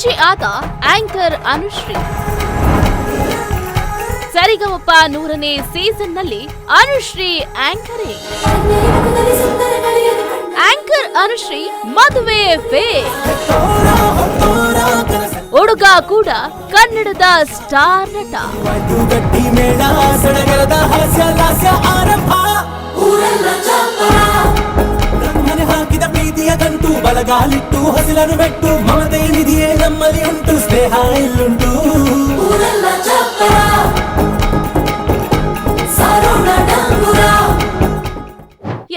RJ ಆದ anchor Anushree. ಸರಿಗಮಪ 100ನೇ ಸೀಸನ್ನಲ್ಲಿ Anushree anchoring. Anchor Anushree ಮದುವೆ fake. ಹುಡುಗ ಕೂಡ ಕನ್ನಡದ ಸ್ಟಾರ್ ನಟ. ಬಲಗಾಲಿಟ್ಟು ಹಸಿಲನ್ನು ಬೆಟ್ಟು ಮಮತೆ ನಿಧಿಯೇ ನಮ್ಮಲ್ಲಿ ಉಂಟು, ಸ್ನೇಹ ಇಲ್ಲುಂಟು.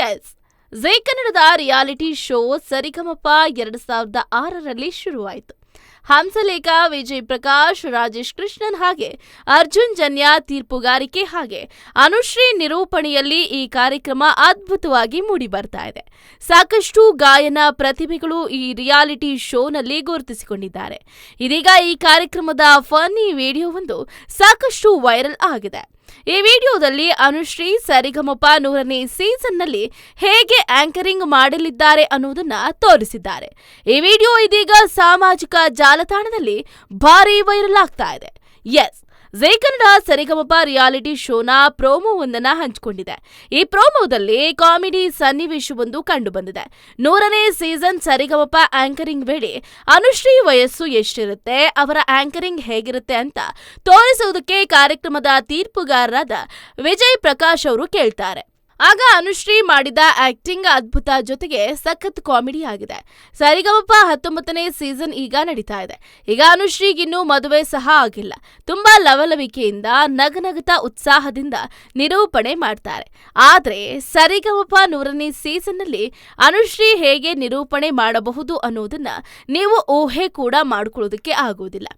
ಎಸ್, ಜೈ ಕನ್ನಡದ ರಿಯಾಲಿಟಿ ಶೋ ಸರಿಗಮಪ 2006ರಲ್ಲಿ ಶುರುವಾಯಿತು. ಹಂಸಲೇಖ, ವಿಜಯ್ ಪ್ರಕಾಶ್, ರಾಜೇಶ್ ಕೃಷ್ಣನ್ ಹಾಗೆ ಅರ್ಜುನ್ ಜನ್ಯ ತೀರ್ಪುಗಾರಿಕೆ ಹಾಗೆ ಅನುಶ್ರೀ ನಿರೂಪಣೆಯಲ್ಲಿ ಈ ಕಾರ್ಯಕ್ರಮ ಅದ್ಭುತವಾಗಿ ಮೂಡಿ ಬರ್ತಾ ಇದೆ. ಸಾಕಷ್ಟು ಗಾಯನ ಪ್ರತಿಭೆಗಳು ಈ ರಿಯಾಲಿಟಿ ಶೋನಲ್ಲಿ ಗುರುತಿಸಿಕೊಂಡಿದ್ದಾರೆ. ಇದೀಗ ಈ ಕಾರ್ಯಕ್ರಮದ ಫನ್ನಿ ವಿಡಿಯೋವೊಂದು ಸಾಕಷ್ಟು ವೈರಲ್ ಆಗಿದೆ. ಈ ವಿಡಿಯೋದಲ್ಲಿ ಅನುಶ್ರೀ ಸರಿಗಮಪ 100ನೇ ಸೀಸನ್ನಲ್ಲಿ ಹೇಗೆ ಆಂಕರಿಂಗ್ ಮಾಡಲಿದ್ದಾರೆ ಅನ್ನೋದನ್ನ ತೋರಿಸಿದ್ದಾರೆ. ಈ ವಿಡಿಯೋ ಇದೀಗ ಸಾಮಾಜಿಕ ಜಾಲತಾಣದಲ್ಲಿ ಭಾರಿ ವೈರಲ್ ಆಗ್ತಾ ಇದೆ. ಎಸ್, ಜೈ ಕನ್ನಡ ಸರಿಗಮಪ ರಿಯಾಲಿಟಿ ಶೋನ ಪ್ರೋಮೋವೊಂದನ್ನ ಹಂಚಿಕೊಂಡಿದೆ. ಈ ಪ್ರೋಮೋದಲ್ಲಿ ಕಾಮಿಡಿ ಸನ್ನಿವೇಶವೊಂದು ಕಂಡು ಬಂದಿದೆ. 100ನೇ ಸೀಸನ್ ಸರಿಗಮಪ ಆಂಕರಿಂಗ್ ವೇಳೆ ಅನುಶ್ರೀ ವಯಸ್ಸು ಎಷ್ಟಿರುತ್ತೆ, ಅವರ ಆಂಕರಿಂಗ್ ಹೇಗಿರುತ್ತೆ ಅಂತ ತೋರಿಸುವುದಕ್ಕೆ ಕಾರ್ಯಕ್ರಮದ ತೀರ್ಪುಗಾರರಾದ ವಿಜಯ್ ಪ್ರಕಾಶ್ ಅವರು ಕೇಳ್ತಾರೆ. ಆಗ ಅನುಶ್ರೀ ಮಾಡಿದ ಆಕ್ಟಿಂಗ್ ಅದ್ಭುತ, ಜೊತೆಗೆ ಸಖತ್ ಕಾಮಿಡಿ ಆಗಿದೆ. ಸರಿಗಮಪ 19ನೇ ಸೀಸನ್ ಈಗ ನಡೀತಾ ಇದೆ. ಈಗ ಅನುಶ್ರೀಗಿನ್ನೂ ಮದುವೆ ಸಹ ಆಗಿಲ್ಲ. ತುಂಬಾ ಲವಲವಿಕೆಯಿಂದ ನಗನಗತ ಉತ್ಸಾಹದಿಂದ ನಿರೂಪಣೆ ಮಾಡ್ತಾರೆ. ಆದ್ರೆ ಸರಿಗಮಪ 100ನೇ ಸೀಸನ್ನಲ್ಲಿ ಅನುಶ್ರೀ ಹೇಗೆ ನಿರೂಪಣೆ ಮಾಡಬಹುದು ಅನ್ನೋದನ್ನ ನೀವು ಊಹೆ ಕೂಡ ಮಾಡಿಕೊಳ್ಳೋದಕ್ಕೆ ಆಗುವುದಿಲ್ಲ.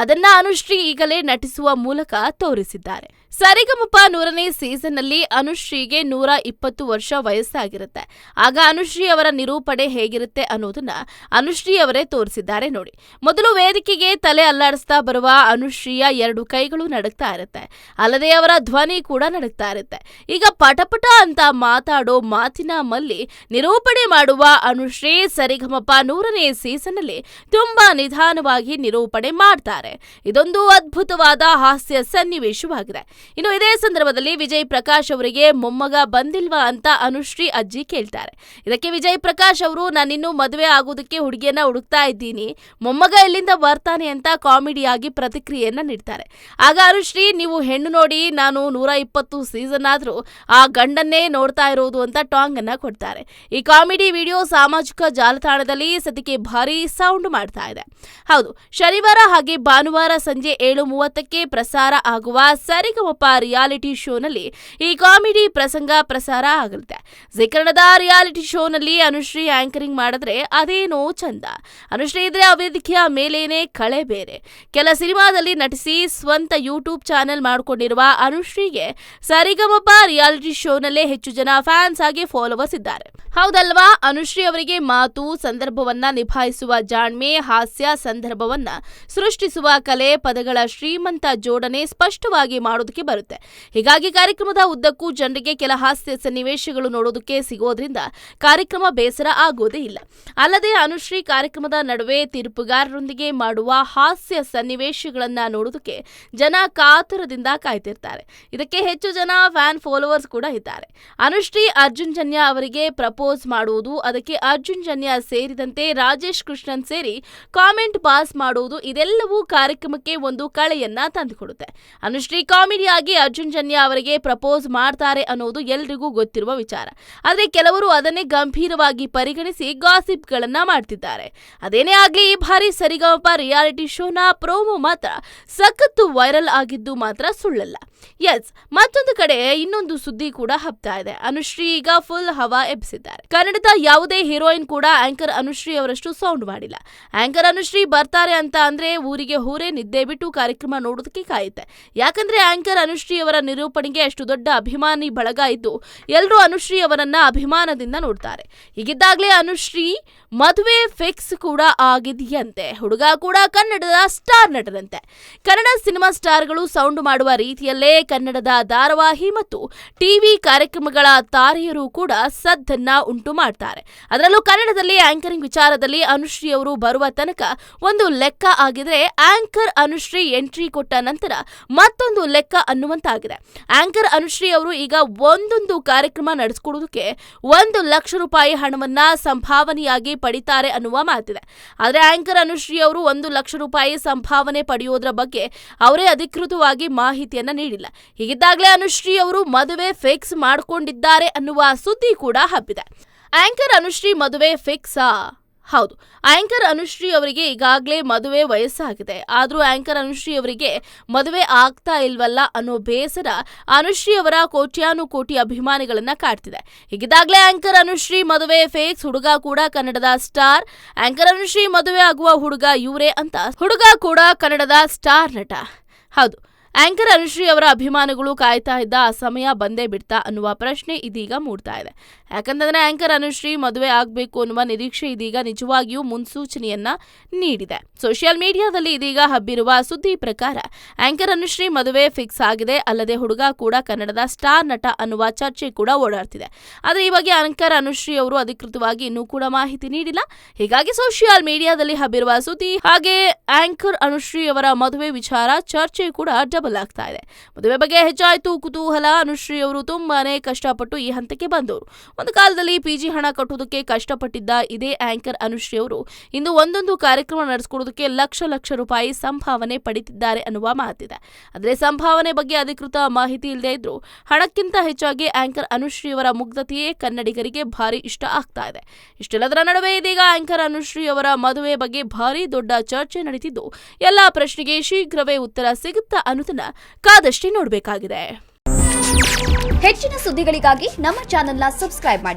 ಅದನ್ನ ಅನುಶ್ರೀ ಈಗಲೇ ನಟಿಸುವ ಮೂಲಕ ತೋರಿಸಿದ್ದಾರೆ. ಸರಿಗಮಪ 100ನೇ ಸೀಸನ್ನಲ್ಲಿ ಅನುಶ್ರೀಗೆ 120 ವರ್ಷ ವಯಸ್ಸಾಗಿರುತ್ತೆ. ಆಗ ಅನುಶ್ರೀ ಅವರ ನಿರೂಪಣೆ ಹೇಗಿರುತ್ತೆ ಅನ್ನೋದನ್ನ ಅನುಶ್ರೀ ಅವರೇ ತೋರಿಸಿದ್ದಾರೆ ನೋಡಿ. ಮೊದಲು ವೇದಿಕೆಗೆ ತಲೆ ಅಲ್ಲಾಡಿಸ್ತಾ ಬರುವ ಅನುಶ್ರೀಯ 2 ಕೈಗಳು ನಡುಗ್ತಾ ಇರುತ್ತೆ. ಅಲ್ಲದೆ ಅವರ ಧ್ವನಿ ಕೂಡ ನಡುಗ್ತಾ ಇರುತ್ತೆ. ಈಗ ಪಟಪಟ ಅಂತ ಮಾತಾಡೋ ಮಾತಿನ ಮಲ್ಲಿ ನಿರೂಪಣೆ ಮಾಡುವ ಅನುಶ್ರೀ ಸರಿಗಮಪ 100ನೇ ಸೀಸನ್ನಲ್ಲಿ ತುಂಬಾ ನಿಧಾನವಾಗಿ ನಿರೂಪಣೆ ಮಾಡ್ತಾರೆ. ಇದೊಂದು ಅದ್ಭುತವಾದ ಹಾಸ್ಯ ಸನ್ನಿವೇಶವಾಗಿದೆ. ಇನ್ನು ಇದೇ ಸಂದರ್ಭದಲ್ಲಿ ವಿಜಯ್ ಪ್ರಕಾಶ್ ಅವರಿಗೆ ಮೊಮ್ಮಗ ಬಂದಿಲ್ವಾ ಅಂತ ಅನುಶ್ರೀ ಅಜ್ಜಿ ಕೇಳ್ತಾರೆ. ಇದಕ್ಕೆ ವಿಜಯ್ ಪ್ರಕಾಶ್ ಅವರು, ನಾನಿನ್ನೂ ಮದುವೆ ಆಗೋದಕ್ಕೆ ಹುಡುಗಿಯನ್ನ ಹುಡುಕ್ತಾ ಇದ್ದೀನಿ, ಮೊಮ್ಮಗ ಎಲ್ಲಿಂದ ಬರ್ತಾನೆ ಅಂತ ಕಾಮಿಡಿಯಾಗಿ ಪ್ರತಿಕ್ರಿಯೆಯನ್ನ ನೀಡ್ತಾರೆ. ಆಗ ಅನುಶ್ರೀ, ನೀವು ಹೆಣ್ಣು ನೋಡಿ, ನಾನು 120 ಸೀಸನ್ ಆದ್ರೂ ಆ ಗಂಡನ್ನೇ ನೋಡ್ತಾ ಇರೋದು ಅಂತ ಟಾಂಗ್ ಅನ್ನ ಕೊಡ್ತಾರೆ. ಈ ಕಾಮಿಡಿ ವಿಡಿಯೋ ಸಾಮಾಜಿಕ ಜಾಲತಾಣದಲ್ಲಿ ಸದ್ಯಕ್ಕೆ ಭಾರಿ ಸೌಂಡ್ ಮಾಡ್ತಾ ಇದೆ. ಹೌದು, ಶನಿವಾರ ಹಾಗೆ ಭಾನುವಾರ ಸಂಜೆ 7:30ಕ್ಕೆ ಪ್ರಸಾರ ಆಗುವ ಸರಿಗಮಪ ರಿಯಾಲಿಟಿ ಶೋನಲ್ಲಿ ಈ ಕಾಮಿಡಿ ಪ್ರಸಂಗ ಪ್ರಸಾರ ಆಗುತ್ತೆ. ಜೈ ಕನ್ನಡದ ರಿಯಾಲಿಟಿ ಶೋನಲ್ಲಿ ಅನುಶ್ರೀ ಆಂಕರಿಂಗ್ ಮಾಡಿದ್ರೆ ಅದೇನೋ ಚಂದ. ಅನುಶ್ರೀ ಇದ್ರೆ ಆ ವೇದಿಕೆಯ ಮೇಲೇನೆ ಕಳೆ ಬೇರೆ. ಕೆಲ ಸಿನಿಮಾದಲ್ಲಿ ನಟಿಸಿ ಸ್ವಂತ ಯೂಟ್ಯೂಬ್ ಚಾನೆಲ್ ಮಾಡಿಕೊಂಡಿರುವ ಅನುಶ್ರೀಗೆ ಸರಿಗಮಪ ರಿಯಾಲಿಟಿ ಶೋನಲ್ಲೇ ಹೆಚ್ಚು ಜನ ಫ್ಯಾನ್ಸ್ ಆಗಿ ಫಾಲೋವರ್ಸ್ ಇದ್ದಾರೆ. ಹೌದಲ್ವಾ? ಅನುಶ್ರೀ ಅವರಿಗೆ ಮಾತು, ಸಂದರ್ಭವನ್ನ ನಿಭಾಯಿಸುವ ಜಾಣ್ಮೆ, ಹಾಸ್ಯ ಸಂದರ್ಭವನ್ನ ಸೃಷ್ಟಿಸುವ ಕಲೆ, ಪದಗಳ ಶ್ರೀಮಂತ ಜೋಡಣೆ ಸ್ಪಷ್ಟವಾಗಿ ಮಾಡೋದಕ್ಕೆ ಬರುತ್ತೆ. ಹೀಗಾಗಿ ಕಾರ್ಯಕ್ರಮದ ಉದ್ದಕ್ಕೂ ಜನರಿಗೆ ಕೆಲ ಹಾಸ್ಯ ಸನ್ನಿವೇಶಗಳು ನೋಡೋದಕ್ಕೆ ಸಿಗೋದ್ರಿಂದ ಕಾರ್ಯಕ್ರಮ ಬೇಸರ ಆಗೋದೇ ಇಲ್ಲ. ಅಲ್ಲದೆ ಅನುಶ್ರೀ ಕಾರ್ಯಕ್ರಮದ ನಡುವೆ ತೀರ್ಪುಗಾರರೊಂದಿಗೆ ಮಾಡುವ ಹಾಸ್ಯ ಸನ್ನಿವೇಶಗಳನ್ನ ನೋಡೋದಕ್ಕೆ ಜನ ಕಾತುರದಿಂದ ಕಾಯ್ತಿರ್ತಾರೆ. ಇದಕ್ಕೆ ಹೆಚ್ಚು ಜನ ಫ್ಯಾನ್ ಫಾಲೋವರ್ಸ್ ಕೂಡ ಇದ್ದಾರೆ. ಅನುಶ್ರೀ ಅರ್ಜುನ್ ಜನ್ಯ ಅವರಿಗೆ ಪ್ರಪೋಸ್ ಮಾಡುವುದು, ಅದಕ್ಕೆ ಅರ್ಜುನ್ ಜನ್ಯ ಸೇರಿದಂತೆ ರಾಜೇಶ್ ಕೃಷ್ಣನ್ ಸೇರಿ ಕಾಮೆಂಟ್ ಪಾಸ್ ಮಾಡುವುದು, ಇದೆಲ್ಲವೂ ಕಾರ್ಯಕ್ರಮಕ್ಕೆ ಒಂದು ಕಳೆಯನ್ನ ತಂದುಕೊಡುತ್ತೆ. ಅನುಶ್ರೀ ಕಾಮಿಡಿಯಾಗಿ ಅರ್ಜುನ್ ಜನ್ಯ ಅವರಿಗೆ ಪ್ರಪೋಸ್ ಮಾಡ್ತಾರೆ ಅನ್ನೋದು ಎಲ್ರಿಗೂ ಗೊತ್ತಿರುವ ವಿಚಾರ. ಆದ್ರೆ ಕೆಲವರು ಅದನ್ನೇ ಗಂಭೀರವಾಗಿ ಪರಿಗಣಿಸಿ ಗಾಸಿಪ್ ಗಳನ್ನ ಮಾಡ್ತಿದ್ದಾರೆ. ಅದೇನೇ ಆಗ್ಲಿ, ಈ ಬಾರಿ ಸರಿಗಮಪ ರಿಯಾಲಿಟಿ ಶೋನ ಪ್ರೋಮೋ ಮಾತ್ರ ಸಖತ್ತು ವೈರಲ್ ಆಗಿದ್ದು ಮಾತ್ರ ಸುಳ್ಳಲ್ಲ. ಎಸ್, ಮತ್ತೊಂದು ಕಡೆ ಇನ್ನೊಂದು ಸುದ್ದಿ ಕೂಡ ಹಬ್ತಾ ಇದೆ. ಅನುಶ್ರೀ ಈಗ ಫುಲ್ ಹವಾ ಎಬ್ಬಿಸಿದ್ದಾರೆ. ಕನ್ನಡದ ಯಾವುದೇ ಹೀರೋಯಿನ್ ಕೂಡ ಆಂಕರ್ ಅನುಶ್ರೀ ಅವರಷ್ಟು ಸೌಂಡ್ ಮಾಡಿಲ್ಲ. ಆಂಕರ್ ಅನುಶ್ರೀ ಬರ್ತಾರೆ ಅಂತ ಅಂದ್ರೆ ಊರಿಗೆ ಊರೇ ನಿದ್ದೆ ಬಿಟ್ಟು ಕಾರ್ಯಕ್ರಮ ನೋಡೋದಕ್ಕೆ ಕಾಯುತ್ತೆ. ಯಾಕಂದ್ರೆ ಆಂಕರ್ ಅನುಶ್ರೀ ಅವರ ನಿರೂಪಣೆಗೆ ಅಷ್ಟು ದೊಡ್ಡ ಅಭಿಮಾನಿ ಬಳಗ ಇದ್ದು ಎಲ್ಲರೂ ಅನುಶ್ರೀ ಅವರನ್ನ ಅಭಿಮಾನದಿಂದ ನೋಡ್ತಾರೆ. ಹೀಗಿದ್ದಾಗಲೇ ಅನುಶ್ರೀ ಮದುವೆ ಫಿಕ್ಸ್ ಕೂಡ ಆಗಿದೆಯಂತೆ. ಹುಡುಗ ಕೂಡ ಕನ್ನಡದ ಸ್ಟಾರ್ ನಟರಂತೆ. ಕನ್ನಡ ಸಿನಿಮಾ ಸ್ಟಾರ್ಗಳು ಸೌಂಡ್ ಮಾಡುವ ರೀತಿಯಲ್ಲೇ ಕನ್ನಡದ ಧಾರಾವಾಹಿ ಮತ್ತು ಟಿವಿ ಕಾರ್ಯಕ್ರಮಗಳ ತಾರೆಯರು ಕೂಡ ಸದ್ದನ್ನ ಉಂಟು ಮಾಡ್ತಾರೆ. ಅದರಲ್ಲೂ ಕನ್ನಡದಲ್ಲಿ ಆಂಕರಿಂಗ್ ವಿಚಾರದಲ್ಲಿ ಅನುಶ್ರೀ ಅವರು ಬರುವ ತನಕ ಒಂದು ಲೆಕ್ಕ ಆಗಿದ್ರೆ, ಆಂಕರ್ ಅನುಶ್ರೀ ಎಂಟ್ರಿ ಕೊಟ್ಟ ನಂತರ ಮತ್ತೊಂದು ಲೆಕ್ಕ ಅನ್ನುವಂತಾಗಿದೆ. ಆಂಕರ್ ಅನುಶ್ರೀ ಅವರು ಈಗ ಒಂದೊಂದು ಕಾರ್ಯಕ್ರಮ ನಡೆಸಿಕೊಡೋದಕ್ಕೆ 1 ಲಕ್ಷ ರೂಪಾಯಿ ಹಣವನ್ನ ಸಂಭಾವನೆಯಾಗಿ ಪಡಿತಾರೆ ಅನ್ನುವ ಮಾತಿದೆ. ಆದ್ರೆ ಆಂಕರ್ ಅನುಶ್ರೀ ಅವರು 1 ಲಕ್ಷ ರೂಪಾಯಿ ಸಂಭಾವನೆ ಪಡೆಯೋದ್ರ ಬಗ್ಗೆ ಅವರೇ ಅಧಿಕೃತವಾಗಿ ಮಾಹಿತಿಯನ್ನ ನೀಡಿಲ್ಲ. ಹೀಗಿದ್ದಾಗಲೇ ಅನುಶ್ರೀ ಅವರು ಮದುವೆ ಫಿಕ್ಸ್ ಮಾಡಿಕೊಂಡಿದ್ದಾರೆ ಅನ್ನುವ ಸುದ್ದಿ ಕೂಡ ಹಬ್ಬಿದೆ. ಆಂಕರ್ ಅನುಶ್ರೀ ಮದುವೆ ಫಿಕ್ಸಾ? ಹೌದು, ಆಂಕರ್ ಅನುಶ್ರೀ ಅವರಿಗೆ ಈಗಾಗಲೇ ಮದುವೆ ವಯಸ್ಸಾಗಿದೆ. ಆದರೂ ಆಂಕರ್ ಅನುಶ್ರೀ ಅವರಿಗೆ ಮದುವೆ ಆಗ್ತಾ ಇಲ್ವಲ್ಲ ಅನ್ನೋ ಬೇಸರ ಅನುಶ್ರೀ ಅವರ ಕೋಟ್ಯಾನುಕೋಟಿ ಅಭಿಮಾನಿಗಳನ್ನ ಕಾಡ್ತಿದೆ. ಹೀಗಿದ್ದಾಗಲೇ ಆಂಕರ್ ಅನುಶ್ರೀ ಮದುವೆ ಫಿಕ್ಸ್. ಹುಡುಗ ಕೂಡ ಕನ್ನಡದ ಸ್ಟಾರ್. ಆಂಕರ್ ಅನುಶ್ರೀ ಮದುವೆ ಆಗುವ ಹುಡುಗ ಇವರೇ ಅಂತ. ಹುಡುಗ ಕೂಡ ಕನ್ನಡದ ಸ್ಟಾರ್ ನಟ. ಹೌದು, ಆಂಕರ್ ಅನುಶ್ರೀ ಅವರ ಅಭಿಮಾನಿಗಳು ಕಾಯ್ತಾ ಇದ್ದ ಆ ಸಮಯ ಬಂದೇ ಬಿಡ್ತಾ ಅನ್ನುವ ಪ್ರಶ್ನೆ ಇದೀಗ ಮೂಡ್ತಾ ಇದೆ. ಯಾಕಂತಂದ್ರೆ ಆಂಕರ್ ಅನುಶ್ರೀ ಮದುವೆ ಆಗಬೇಕು ಅನ್ನುವ ನಿರೀಕ್ಷೆ ಇದೀಗ ನಿಜವಾಗಿಯೂ ಮುನ್ಸೂಚನೆಯನ್ನ ನೀಡಿದೆ. ಸೋಷಿಯಲ್ ಮೀಡಿಯಾದಲ್ಲಿ ಇದೀಗ ಹಬ್ಬಿರುವ ಸುದ್ದಿ ಪ್ರಕಾರ ಆಂಕರ್ ಅನುಶ್ರೀ ಮದುವೆ ಫಿಕ್ಸ್ ಆಗಿದೆ. ಅಲ್ಲದೆ ಹುಡುಗ ಕೂಡ ಕನ್ನಡದ ಸ್ಟಾರ್ ನಟ ಅನ್ನುವ ಚರ್ಚೆ ಕೂಡ ಓಡಾಡ್ತಿದೆ. ಆದರೆ ಈ ಬಗ್ಗೆ ಆಂಕರ್ ಅನುಶ್ರೀ ಅವರು ಅಧಿಕೃತವಾಗಿ ಇನ್ನೂ ಕೂಡ ಮಾಹಿತಿ ನೀಡಿಲ್ಲ. ಹೀಗಾಗಿ ಸೋಷಿಯಲ್ ಮೀಡಿಯಾದಲ್ಲಿ ಹಬ್ಬಿರುವ ಸುದ್ದಿ ಹಾಗೆ ಆಂಕರ್ ಅನುಶ್ರೀ ಅವರ ಮದುವೆ ವಿಚಾರ ಚರ್ಚೆ ಕೂಡ ಡಬಲ್ ಆಗ್ತಾ ಇದೆ. ಮದುವೆ ಬಗ್ಗೆ ಹೆಚ್ಚಾಯ್ತು ಕುತೂಹಲ. ಅನುಶ್ರೀ ಅವರು ತುಂಬಾನೇ ಕಷ್ಟಪಟ್ಟು ಈ ಹಂತಕ್ಕೆ ಬಂದವರು. ಒಂದು ಕಾಲದಲ್ಲಿ ಪಿಜಿ ಹಣ ಕಟ್ಟುವುದಕ್ಕೆ ಕಷ್ಟಪಟ್ಟಿದ್ದ ಇದೇ ಆಂಕರ್ ಅನುಶ್ರೀ ಅವರು ಇಂದು ಒಂದೊಂದು ಕಾರ್ಯಕ್ರಮ ನಡೆಸಿಕೊಡೋದಕ್ಕೆ ಲಕ್ಷ ರೂಪಾಯಿ ಸಂಭಾವನೆ ಪಡೆದಿದ್ದಾರೆ ಅನ್ನುವ ಮಾತಿದೆ. ಆದರೆ ಸಂಭಾವನೆ ಬಗ್ಗೆ ಅಧಿಕೃತ ಮಾಹಿತಿ ಇಲ್ಲದೆ ಇದ್ರು ಹಣಕ್ಕಿಂತ ಹೆಚ್ಚಾಗಿ ಆಂಕರ್ ಅನುಶ್ರೀ ಅವರ ಮುಗ್ಧತೆಯೇ ಕನ್ನಡಿಗರಿಗೆ ಭಾರಿ ಇಷ್ಟ ಆಗ್ತಾ ಇದೆ. ಇಷ್ಟೆಲ್ಲದರ ನಡುವೆ ಇದೀಗ ಆಂಕರ್ ಅನುಶ್ರೀ ಅವರ ಮದುವೆ ಬಗ್ಗೆ ಭಾರಿ ದೊಡ್ಡ ಚರ್ಚೆ ನಡೀತಿದ್ದು ಎಲ್ಲಾ ಪ್ರಶ್ನೆಗೆ ಶೀಘ್ರವೇ ಉತ್ತರ ಸಿಗುತ್ತಾ ಅನ್ನೋದನ್ನ ಕಾದಷ್ಟೇ ನೋಡಬೇಕಾಗಿದೆ. ಹೆಚ್ಚಿನ ಸುದ್ದಿಗಳಿಗಾಗಿ ನಮ್ಮ ಚಾನೆಲ್ನ ಸಬ್ಸ್ಕ್ರೈಬ್ ಮಾಡಿ,